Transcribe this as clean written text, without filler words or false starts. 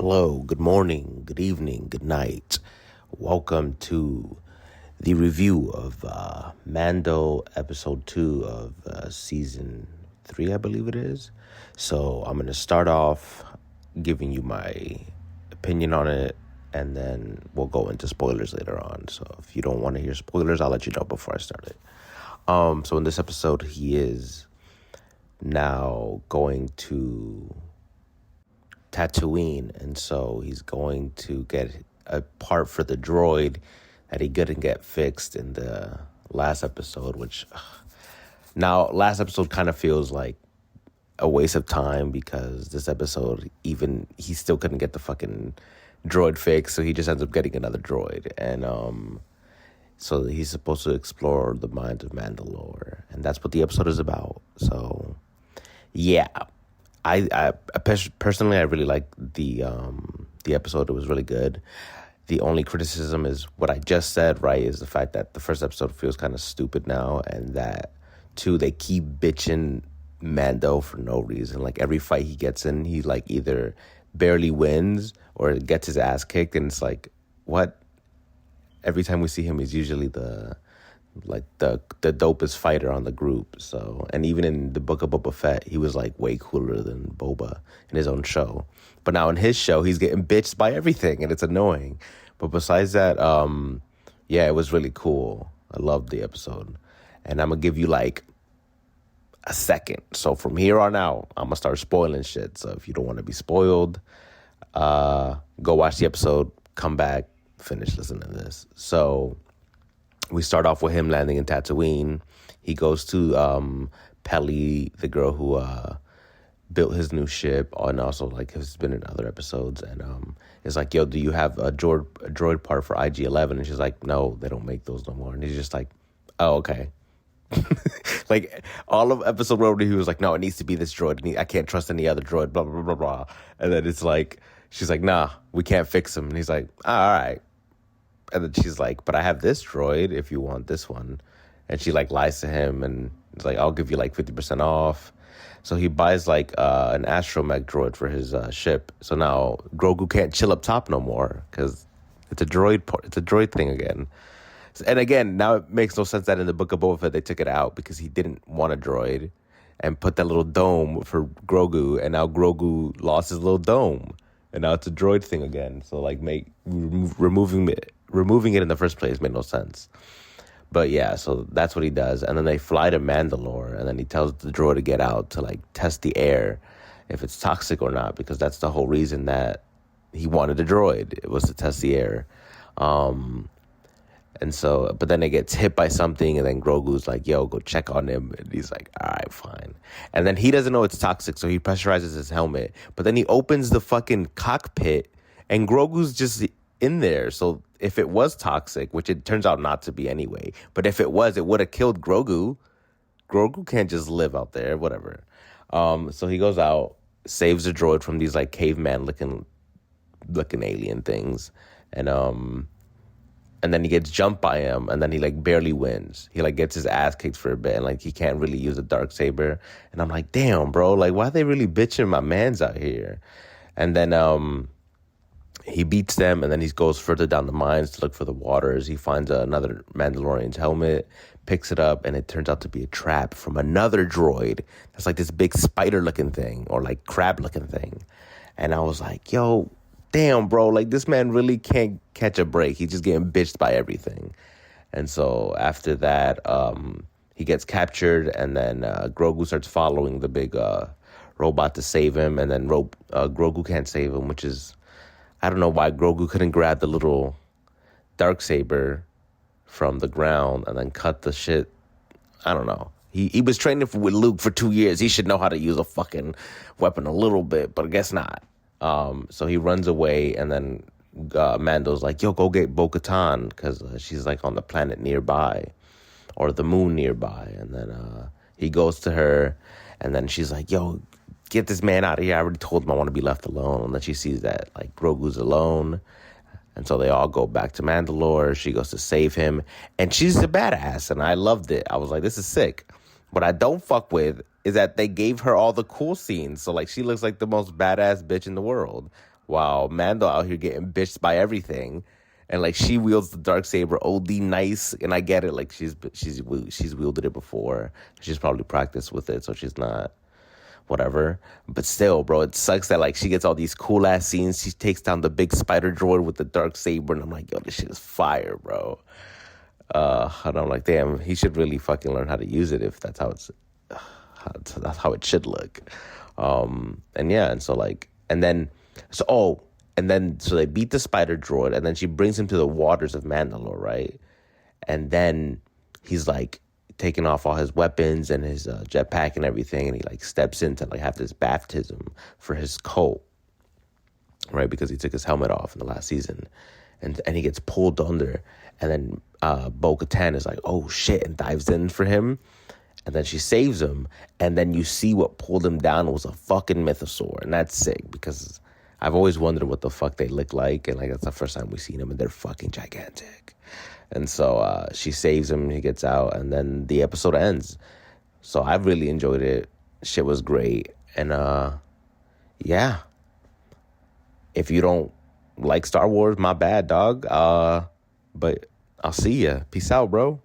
Hello, good morning, good evening, good night. Welcome to the review of Mando episode 2 of season 3, I believe it is. So I'm going to start off giving you my opinion on it, and then we'll go into spoilers later on. So if you don't want to hear spoilers, I'll let you know before I start it. So in this episode, he is now going to Tatooine, and so he's going to get a part for the droid that he couldn't get fixed in the last episode, which now last episode kind of feels like a waste of time because this episode, even he still couldn't get the fucking droid fixed, so he just ends up getting another droid. And so he's supposed to explore the mind of Mandalore, and that's what the episode is about. So yeah, I personally, I really like the episode. It was really good. The only criticism is what I just said, right, is the fact that the first episode feels kind of stupid now, and that, two, they keep bitching Mando for no reason. Like, every fight he gets in, he, like, either barely wins or gets his ass kicked, and it's like, what? Every time we see him, he's usually the dopest fighter on the group. So, and even in the Book of Boba Fett, he was like way cooler than Boba in his own show. But now in his show, he's getting bitched by everything, and it's annoying. But besides that, yeah, it was really cool. I loved the episode, and I'm gonna give you like a second. So from here on out, I'm gonna start spoiling shit. So if you don't want to be spoiled, go watch the episode, come back, finish listening to this. So we start off with him landing in Tatooine. He goes to Peli, the girl who built his new ship, and also like has been in other episodes. And it's like, yo, do you have a droid part for IG-11? And she's like, no, they don't make those no more. And he's just like, oh, okay. Like all of episode 1, he was like, no, it needs to be this droid. I can't trust any other droid, blah, blah, blah, blah, blah. And then it's like, she's like, nah, we can't fix him. And he's like, all right. And then she's like, but I have this droid if you want this one. And she like lies to him, and it's like, I'll give you like 50% off. So he buys like an astromech droid for his ship. So now Grogu can't chill up top no more because it's a droid thing again. And again, now it makes no sense that in the Book of Boba Fett they took it out because he didn't want a droid and put that little dome for Grogu, and now Grogu lost his little dome, and now it's a droid thing again. So like removing it in the first place made no sense. But yeah, so that's what he does. And then they fly to Mandalore, and then he tells the droid to get out to like test the air if it's toxic or not, because that's the whole reason that he wanted the droid. It was to test the air. And so, but then it gets hit by something, and then Grogu's like, yo, go check on him. And he's like, all right, fine. And then he doesn't know it's toxic, so he pressurizes his helmet. But then he opens the fucking cockpit, and Grogu's just in there. So if it was toxic, which it turns out not to be anyway, but if it was, it would have killed Grogu. Grogu can't just live out there, whatever. So he goes out, saves the droid from these like caveman looking alien things, and then he gets jumped by him, and then he like barely wins. He like gets his ass kicked for a bit, and like he can't really use a darksaber. And I'm like, damn, bro, like why are they really bitching my mans out here? And then he beats them, and then he goes further down the mines to look for the waters. He finds another Mandalorian's helmet, picks it up, and it turns out to be a trap from another droid. That's like this big spider-looking thing, or like crab-looking thing. And I was like, yo, damn, bro, like this man really can't catch a break. He's just getting bitched by everything. And so after that, he gets captured, and then Grogu starts following the big robot to save him, and then Grogu can't save him, which is, I don't know why Grogu couldn't grab the little darksaber from the ground and then cut the shit. I don't know. He was training with Luke for 2 years. He should know how to use a fucking weapon a little bit, but I guess not. So he runs away, and then Mando's like, yo, go get Bo-Katan, because she's like on the planet nearby, or the moon nearby. And then he goes to her, and then she's like, yo, get this man out of here. I already told him I want to be left alone. And then she sees that like Grogu's alone, and so they all go back to Mandalore. She goes to save him, and she's a badass, and I loved it. I was like, this is sick. What I don't fuck with is that they gave her all the cool scenes. So like she looks like the most badass bitch in the world. while Mando out here getting bitched by everything. And like she wields the Darksaber OD nice, and I get it. Like she's wielded it before. She's probably practiced with it, so she's not whatever. But still, bro, it sucks that like she gets all these cool ass scenes. She takes down the big spider droid with the Darksaber, and I'm like, yo, this shit is fire, bro. And I'm like, damn, he should really fucking learn how to use it if that's how that's how it should look. And yeah, and so like, so they beat the spider droid, and then she brings him to the waters of Mandalore, right? And then he's like taking off all his weapons and his jetpack and everything, and he like steps in to like have this baptism for his cult, right? Because he took his helmet off in the last season, and he gets pulled under, and then Bo-Katan is like, oh shit, and dives in for him, and then she saves him, and then you see what pulled him down was a fucking mythosaur, and that's sick because I've always wondered what the fuck they look like, and like that's the first time we've seen them, and they're fucking gigantic. And so she saves him, he gets out, and then the episode ends. So I really enjoyed it. Shit was great. And yeah. If you don't like Star Wars, my bad, dog. But I'll see ya. Peace out, bro.